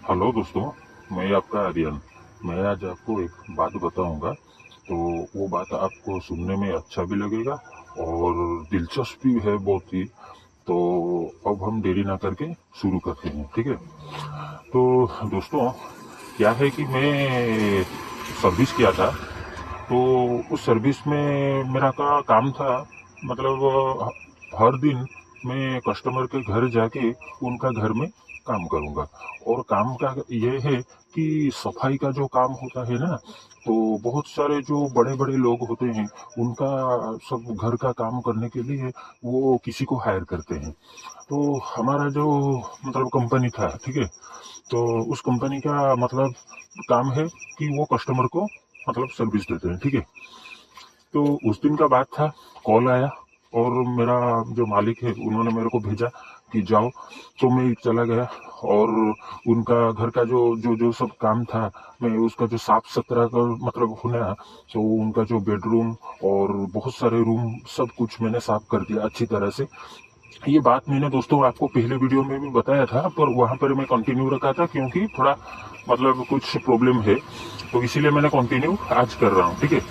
Hello दोस्तों, मैं आपका आर्यन। मैं आज आपको एक बात बताऊंगा। तो वो बात आपको सुनने में अच्छा भी लगेगा और दिलचस्प भी है बहुत ही। तो अब हम देरी ना करके शुरू करते हैं, ठीक है। तो दोस्तों, क्या है कि मैं सर्विस किया था। तो उस सर्विस में मेरा काम था, मतलब हर दिन मैं कस्टमर के घर जाके उनका घर में काम करूंगा। और काम का ये है कि सफाई का जो काम होता है ना, तो बहुत सारे जो बड़े बड़े लोग होते हैं उनका सब घर का काम करने के लिए वो किसी को हायर करते हैं। तो हमारा जो मतलब कंपनी था, ठीक है। तो उस कंपनी का मतलब काम है कि वो कस्टमर को मतलब सर्विस देते हैं, ठीक है। तो उस दिन का बात था, कॉल आया और मेरा जो मालिक है उन्होंने मेरे को भेजा कि जाओ। तो मैं चला गया और उनका घर का जो जो जो सब काम था, मैं उसका जो साफ सुथरा का मतलब होना, तो उनका जो बेडरूम और बहुत सारे रूम सब कुछ मैंने साफ कर दिया अच्छी तरह से। ये बात मैंने दोस्तों आपको पहले वीडियो में भी बताया था, पर वहां पर मैं कंटिन्यू रखा था क्योंकि थोड़ा मतलब कुछ प्रॉब्लम है, तो इसीलिए मैंने कंटिन्यू आज कर रहा हूँ, ठीक है।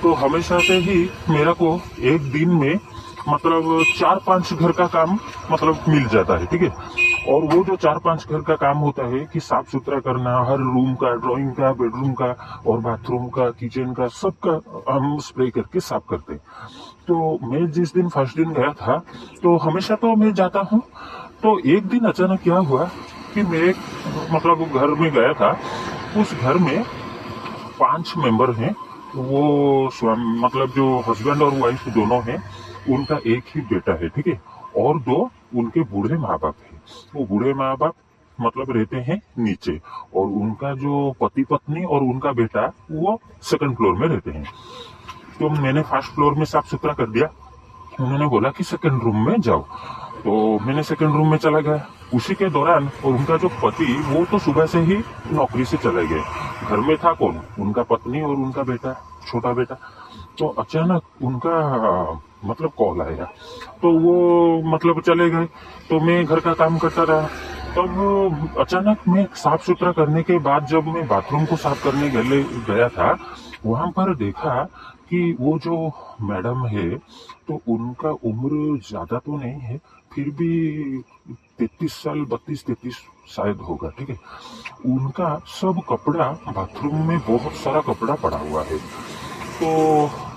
तो हमेशा से ही मेरा को एक दिन में मतलब 4-5 घर का काम मतलब मिल जाता है, ठीक है। और वो जो 4-5 घर का काम होता है कि साफ सुथरा करना, हर रूम का, ड्राइंग का, बेडरूम का और बाथरूम का, किचन का, सबका हम स्प्रे करके साफ करते हैं। तो मैं जिस दिन फर्स्ट दिन गया था, तो हमेशा तो मैं जाता हूँ। तो एक दिन अचानक क्या हुआ कि मैं एक मतलब घर में गया था। उस घर में 5 मेंबर हैं। वो मतलब जो हस्बैंड और वाइफ दोनों हैं, उनका एक ही बेटा है, ठीक है। और 2 उनके बूढ़े माँ बाप हैं। वो बूढ़े माँ बाप मतलब रहते हैं नीचे, और उनका जो पति पत्नी और उनका बेटा वो सेकंड फ्लोर में रहते हैं। तो मैंने फर्स्ट फ्लोर में साफ सुथरा कर दिया। उन्होंने बोला कि सेकंड रूम में जाओ। तो मैंने सेकंड रूम में चला गया। उसी के दौरान और उनका जो पति वो तो सुबह से ही नौकरी से चले गए। घर में था कौन? उनका पत्नी और उनका बेटा, छोटा बेटा। तो अचानक उनका मतलब कॉल आया। तो वो मतलब चले गए। तो मैं घर का काम करता रहा। तब अचानक मैं साफ सुथरा करने के बाद जब मैं बाथरूम को साफ करने गया था, वहां पर देखा कि वो जो मैडम है, तो उनका उम्र ज्यादा तो नहीं है, फिर भी 33 साल, 32-33 शायद होगा, ठीक है। उनका सब कपड़ा बाथरूम में बहुत सारा कपड़ा पड़ा हुआ है। तो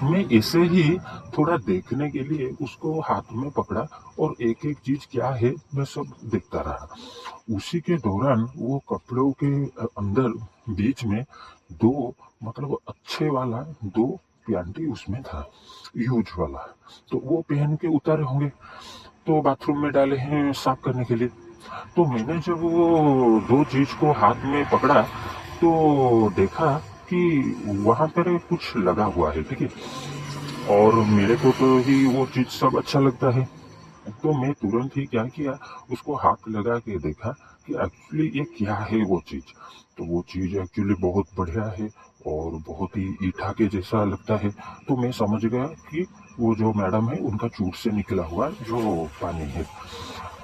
मैं ऐसे ही थोड़ा देखने के लिए उसको हाथ में पकड़ा और एक एक चीज क्या है मैं सब देखता रहा। उसी के दौरान वो कपड़ों के अंदर बीच में 2 मतलब अच्छे वाला 2 पैंटी उसमें था, यूज वाला। तो वो पहन के उतारे होंगे, तो बाथरूम में डाले हैं साफ करने के लिए। तो मैंने जब वो 2 चीज को हाथ में पकड़ा, तो देखा कि वहां पर कुछ लगा हुआ है, ठीक है। और मेरे को तो ही वो चीज सब अच्छा लगता है। तो मैं तुरंत ही क्या किया, उसको हाथ लगा के देखा कि एक्चुअली ये क्या है वो चीज। तो वो चीज एक्चुअली बहुत बढ़िया है और बहुत ही ईठा के जैसा लगता है। तो मैं समझ गया कि वो जो मैडम है उनका चूट से निकला हुआ जो पानी है।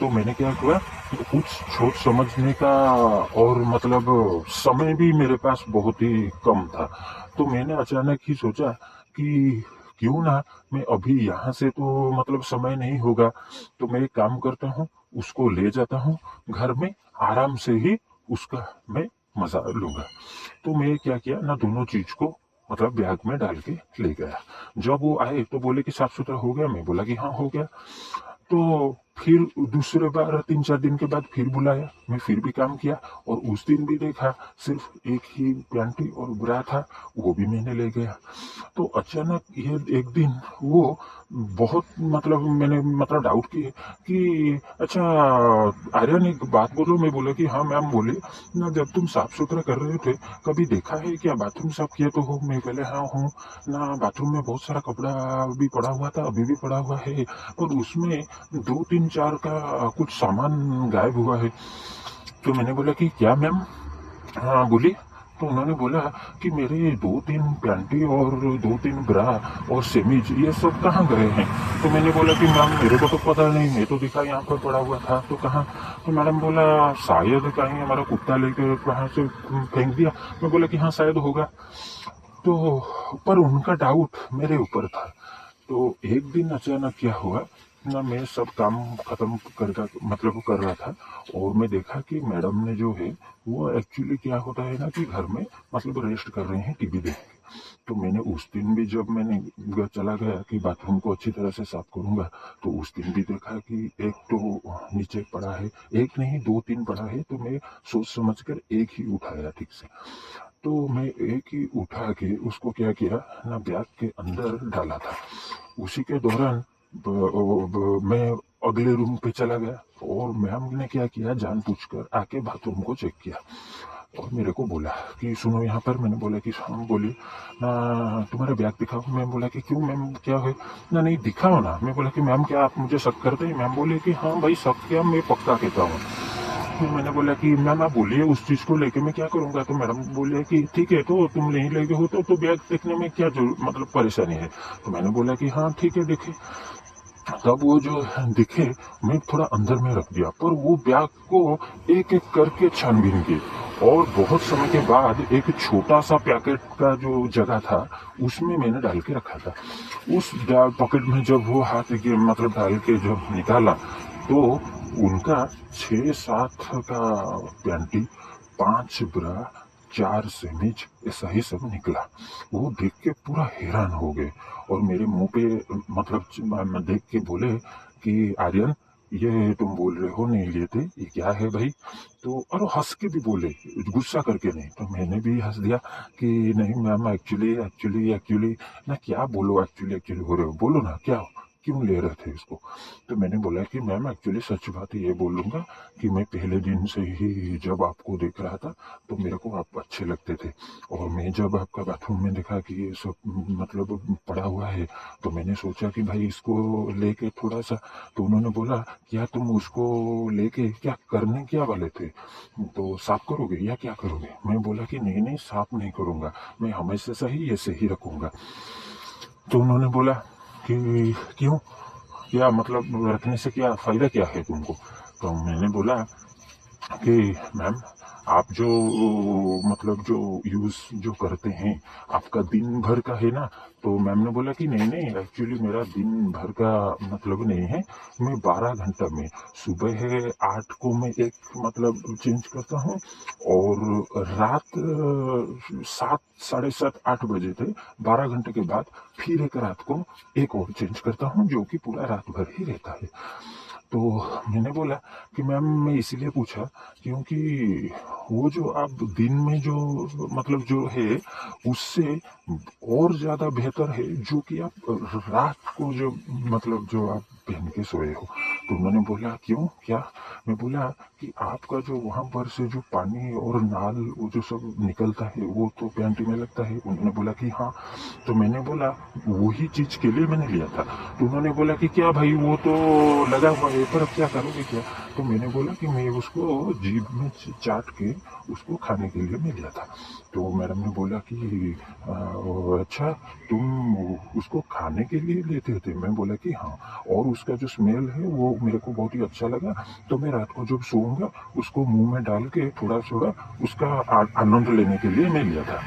तो मैंने क्या किया, कुछ सोच समझने का और मतलब समय भी मेरे पास बहुत ही कम था। तो मैंने अचानक ही सोचा कि क्यों ना मैं अभी यहाँ से तो मतलब समय नहीं होगा, तो मैं एक काम करता हूँ, उसको ले जाता हूँ घर में, आराम से ही उसका मैं मजा लूंगा। तो मैं क्या किया ना, दोनों चीज को मतलब बैग में डाल के ले गया। जब वो आए तो बोले कि साफ सुथरा हो गया, मैं बोला कि हाँ हो गया। तो फिर दूसरे बार 3-4 दिन के बाद फिर बुलाया, मैं फिर भी काम किया। और उस दिन भी देखा सिर्फ एक ही पैंटी और ब्रा था, वो भी मैंने ले गया। तो अचानक ये एक दिन वो बहुत मतलब मैंने मतलब डाउट किए कि अच्छा आर्यन एक बात बोलो। मैं बोला कि हाँ मैम बोले ना, जब तुम साफ सुथरा कर रहे थे कभी देखा है क्या बाथरूम साफ किया तो हो? मैं पहले हाँ हूँ ना, बाथरूम में बहुत सारा कपड़ा भी पड़ा हुआ था, अभी भी पड़ा हुआ है, और उसमें 2-3-4 का कुछ सामान गायब हुआ है। तो मैंने बोला कि क्या मैम? हाँ बोली। तो उन्होंने बोला कि मेरे 2-3 पैंटी और 2-3 ब्रा और सेमीज ये सब कहाँ गए हैं। तो मैंने बोला कि मैम मेरे को तो पता नहीं, मैं तो दिखा यहाँ पर पड़ा हुआ था, तो कहाँ। तो मैडम बोला शायद कहीं हमारा कुत्ता लेकर वहाँ से फेंक दिया। मैं बोला कि हाँ शायद होगा। तो पर उनका डाउट मेरे ऊपर था। तो एक दिन अचानक क्या हुआ ना, मैं सब काम खत्म कर रहा था और मैं देखा कि मैडम ने जो है वो एक्चुअली क्या होता है ना कि घर में मतलब रेस्ट कर रहे हैं टीवी देख के। तो मैंने उस दिन भी जब मैंने चला गया कि बाथरूम को अच्छी तरह से साफ करूंगा, तो उस दिन भी देखा कि एक तो नीचे पड़ा है, एक नहीं 2-3 पड़ा है। तो मैं सोच समझ कर एक ही उठाया ठीक से। तो मैं एक ही उठा के उसको क्या किया ना, बैग के अंदर डाला था। उसी के दौरान मैं अगले रूम पे चला गया और मैम ने क्या किया, जानबूझकर आके बाथरूम को चेक किया और मेरे को बोला कि सुनो यहाँ पर। मैंने बोला कि हाँ बोलिए ना, तुम्हारा बैग दिखाओ। मैम बोला कि क्यों मैम क्या है ना, नहीं दिखाओ ना। मैं बोला कि मैम क्या आप मुझे शक करते हैं। मैम बोले कि हाँ भाई शक क्या, मैं पक्का कहता हूँ। फिर मैंने बोला कि मैम आप बोलिए उस चीज को लेके मैं क्या करूंगा। तो मैडम बोले कि ठीक है, तो तुम नहीं लेके हो तो बैग देखने में क्या जरूर मतलब परेशानी है। तो मैंने बोला कि हाँ ठीक है देखे। तब वो जो दिखे मैं थोड़ा अंदर में रख दिया, पर वो बैग को एक एक करके छानबीन की और बहुत समय के बाद एक छोटा सा पैकेट का जो जगह था उसमें मैंने डाल के रखा था। उस पॉकेट में जब वो हाथ के मतलब डाल के जब निकाला, तो उनका 6-7 का पैंटी, 5 ब्रा, 4 सेमीज ऐसा ही सब निकला। वो देख के पूरा हैरान हो गए और मेरे मुंह पे मतलब देख के बोले कि आर्यन ये तुम बोल रहे हो नहीं लिए थे, ये क्या है भाई। तो और हंस के भी बोले, गुस्सा करके नहीं। तो मैंने भी हंस दिया कि नहीं मैम एक्चुअली एक्चुअली एक्चुअली ना, क्या बोलो एक्चुअली एक्चुअली हो रहे हो, बोलो ना क्या हो, क्यों ले रहे थे इसको। तो मैंने बोला कि मैम एक्चुअली सच बात ये बोलूंगा कि मैं पहले दिन से ही जब आपको देख रहा था तो मेरे को आप अच्छे लगते थे, और मैं जब आपका बाथरूम में देखा कि ये सब मतलब पड़ा हुआ है तो मैंने सोचा कि भाई इसको लेके थोड़ा सा। तो उन्होंने बोला क्या तुम उसको लेके क्या करने क्या वाले थे, तो साफ करोगे या क्या करोगे। मैं बोला कि नहीं नहीं साफ नहीं करूंगा, मैं हमेशा से ही ऐसे ही रखूंगा। तो उन्होंने बोला कि क्यों, क्या मतलब रखने से क्या फायदा क्या है तुमको। तो मैंने बोला कि मैम आप जो मतलब जो यूज जो करते हैं आपका दिन भर का है ना। तो मैम ने बोला कि नहीं नहीं एक्चुअली मेरा दिन भर का मतलब नहीं है, मैं 12 घंटा में सुबह है 8 को मैं एक मतलब चेंज करता हूँ और रात 7 7:30-8 बजे थे 12 घंटे के बाद फिर एक रात को एक और चेंज करता हूँ जो कि पूरा रात भर ही रहता है। तो मैंने बोला कि मैम मैं इसीलिए पूछा क्योंकि वो जो आप दिन में जो मतलब जो है उससे और ज्यादा बेहतर है जो कि आप रात को जो मतलब जो आप पहन के सोए हो। तो उन्होंने बोला क्यों क्या। मैं बोला कि आपका जो वहां पर से जो पानी और नाल वो जो सब निकलता है वो तो पैंटी में लगता है। उन्होंने बोला कि हाँ। तो मैंने बोला वही चीज के लिए मैंने लिया था। तो उन्होंने बोला कि क्या भाई वो तो लगा हुआ है पर अब क्या करोगे क्या। तो मैंने बोला कि मैं उसको जीभ में चाट के उसको खाने के लिए मैं लिया था। तो मैडम ने बोला कि अच्छा तुम उसको खाने के लिए लेते थे। मैं बोला कि हाँ, और उसका जो स्मेल है वो मेरे को बहुत ही अच्छा लगा, तो मैं रात को जब सोऊंगा उसको मुंह में डाल के थोड़ा थोड़ा उसका आनंद लेने के लिए मैं लिया था।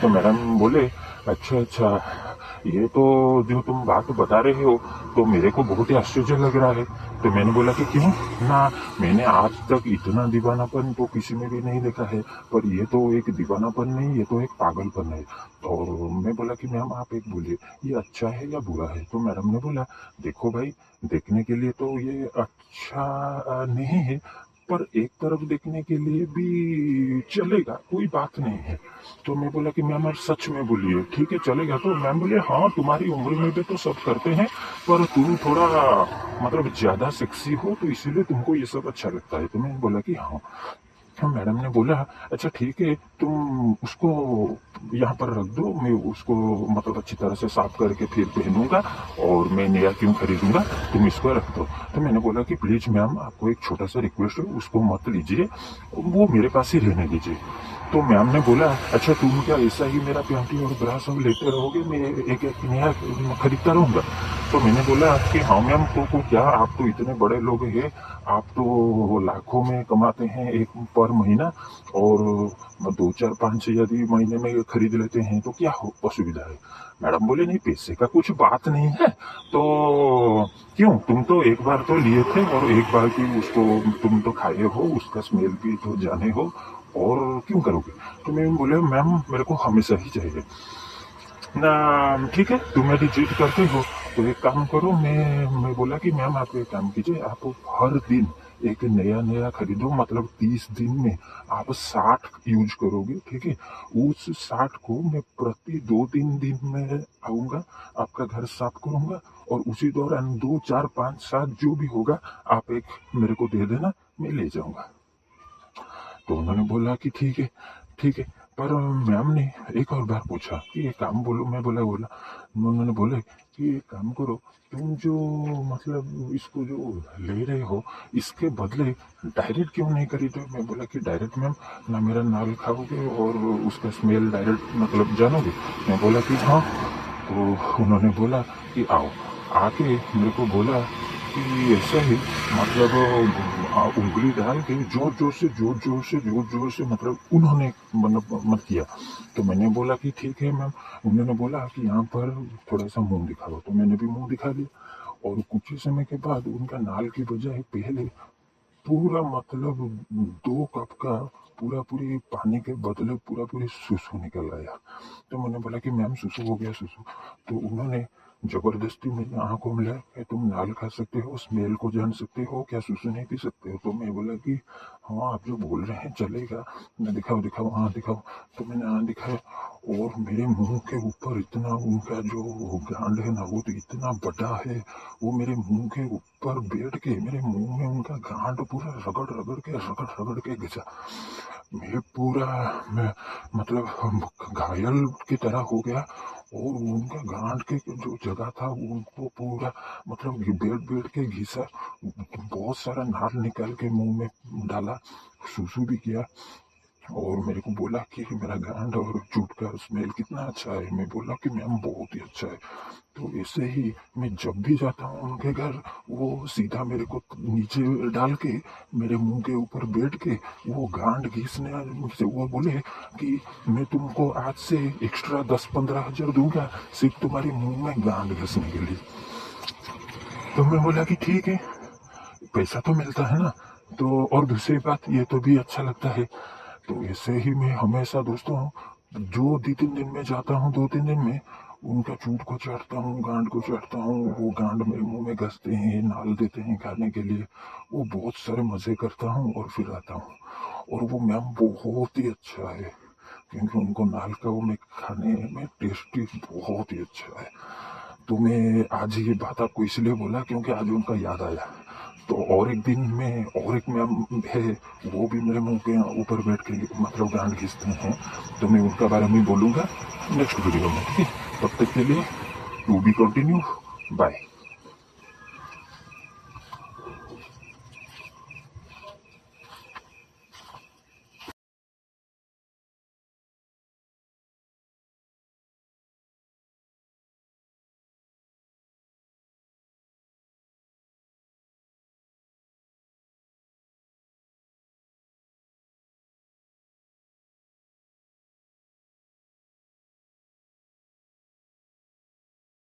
तो मैडम बोले अच्छा अच्छा, ये तो जो तुम बात बता रहे हो तो मेरे को बहुत ही आश्चर्य लग रहा है। तो मैंने बोला कि क्यों ना, मैंने आज तक इतना दीवानापन तो किसी में भी नहीं देखा है, पर ये तो एक दीवानापन नहीं, ये तो एक पागलपन है। तो मैं बोला कि मैम आप एक बोलिए ये अच्छा है या बुरा है। तो मैडम ने बोला देखो भाई, देखने के लिए तो ये अच्छा नहीं है, पर एक तरफ देखने के लिए भी चलेगा, कोई बात नहीं है। तो मैं बोला कि मैम आप सच में बोलिए ठीक है चलेगा। तो मैम बोले हाँ तुम्हारी उम्र में भी तो सब करते हैं, पर तुम थोड़ा मतलब ज्यादा सेक्सी हो तो इसीलिए तुमको ये सब अच्छा लगता है। तो मैंने बोला कि हाँ। तो मैडम ने बोला अच्छा ठीक है तुम उसको यहाँ पर रख दो, मैं उसको मतलब अच्छी तरह से साफ करके फिर पहनूंगा और मैं नया क्यों खरीदूंगा, तुम इसको रख दो। तो मैंने बोला कि प्लीज मैम आपको एक छोटा सा रिक्वेस्ट है, उसको मत लीजिए, वो मेरे पास ही रहने दीजिए। तो मैम ने बोला, अच्छा तुम क्या ऐसा ही मेरा पैंटी और ब्रा सब लेते रहोगे, मैं एक एक नया खरीदता रहूंगा? तो मैंने बोला कि हाँ मैम, तो क्या आप तो इतने बड़े लोग हैं, आप तो लाखों में कमाते हैं एक पर महीना, और 2 4 5 यदि महीने में खरीद लेते हैं तो क्या असुविधा है? मैडम बोले, नहीं पैसे का कुछ बात नहीं है, तो क्यों, तुम तो एक बार तो लिए थे और एक बार की उसको तुम तो खाए हो, उसका स्मेल भी तो जाने हो, और क्यों करोगे? तो मैं बोले, मैम मेरे को हमेशा ही चाहिए ना। ठीक है, तुम मेरी जिद करते हो तो एक काम करो, मैं बोला कि मैम आप एक काम कीजिए, आप हर दिन एक नया नया खरीदो, मतलब 30 दिन में आप 60 यूज करोगे, ठीक है? उस 60 को मैं प्रति 2 3 दिन में आऊंगा, आपका घर साफ करूंगा, और उसी दौरान 2 4 5 7 जो भी होगा आप एक मेरे को दे देना, मैं ले जाऊंगा। तो उन्होंने बोला कि ठीक है, ठीक है। पर मैम ने एक और बार पूछा कि एक काम बोलो, मैं बोला बोला उन्होंने बोले कि एक काम करो, तुम जो मतलब इसको जो ले रहे हो, इसके बदले डायरेक्ट क्यों नहीं खरीदो? मैं बोला कि डायरेक्ट मैम, ना मेरा नाल खाओगे और उसका स्मेल डायरेक्ट मतलब जानोगे? मैं बोला कि हाँ। तो उन्होंने बोला कि आओ, आके मेरे को बोला कि ऐसा ही मतलब उंगली डाल के जोर जोर से मतलब उन्होंने मतलब मत किया। तो मैंने बोला कि ठीक है मैम। उन्होंने बोला कि यहाँ पर थोड़ा सा मुंह दिखाओ, तो मैंने भी मुंह दिखा लिया, और कुछ ही समय के बाद उनका नाल की बजाय पहले पूरा मतलब 2 कप का पूरा पूरी पानी के बदले पूरा पूरी सुसु निकल आया। तो मैंने बोला कि मैम सुसु हो गया, सुसु। तो उन्होंने जबरदस्ती मेरी आंखों में लगा कि तुम नाल खा सकते हो, स्मेल को जान सकते हो, क्या सुसु नहीं पी सकते हो? तो मैं बोला कि हाँ आप जो बोल रहे हैं चलेगा, मैं दिखाओ दिखाओ, हाँ दिखाओ। तो मैंने हाँ दिखाया, और मेरे मुंह के ऊपर इतना उनका जो गांड है ना, वो तो इतना बड़ा है, वो मेरे मुंह के ऊपर बैठ के मेरे मुंह में उनका गांड पूरा रगड़ रगड़ के घिसा। मैं पूरा मैं मतलब घायल की तरह हो गया, और उनका गांड के जो जगह था उनको पूरा मतलब बैठ बैठ के घिसा, बहुत सारा नाल निकाल के मुंह में डाला, सुसु भी किया, और मेरे को बोला कि मेरा गांड और जूट का स्मेल कितना अच्छा है। मैं बोला कि मैम बहुत ही अच्छा है। तो ऐसे ही मैं जब भी जाता हूँ उनके घर, वो सीधा मेरे को नीचे डाल के मेरे मुंह के ऊपर बैठ के वो गांड घिसने मुझसे वो बोले कि मैं तुमको आज से एक्स्ट्रा 10 15 हजार दूंगा सिर्फ तुम्हारे मुंह में गांड घिसने के लिए। तो मैं बोला कि ठीक है, पैसा तो मिलता है ना, तो और दूसरी बात ये तो भी अच्छा लगता है। तो ऐसे ही मैं हमेशा दोस्तों जो 2 3 दिन में जाता हूँ, 2 3 दिन में उनका चूट को चाटता हूँ, गांड को चाटता हूँ, वो गांड मेरे मुंह में घसते हैं, नाल देते हैं खाने के लिए, वो बहुत सारे मजे करता हूँ और फिर आता हूँ। और वो मैम बहुत ही अच्छा है, क्योंकि उनको नाल का वो मैं खाने में टेस्टी बहुत ही अच्छा है। तो मैं आज ये बात आपको इसलिए बोला क्योंकि आज उनका याद आया। तो और एक दिन में और एक मैम है, वो भी मेरे मुंह के ऊपर बैठ के मतलब गांड घिसते हैं, तो मैं उनका बारे में बोलूंगा नेक्स्ट वीडियो में, ठीक है? तब तक के लिए टू बी कंटिन्यू, बाय।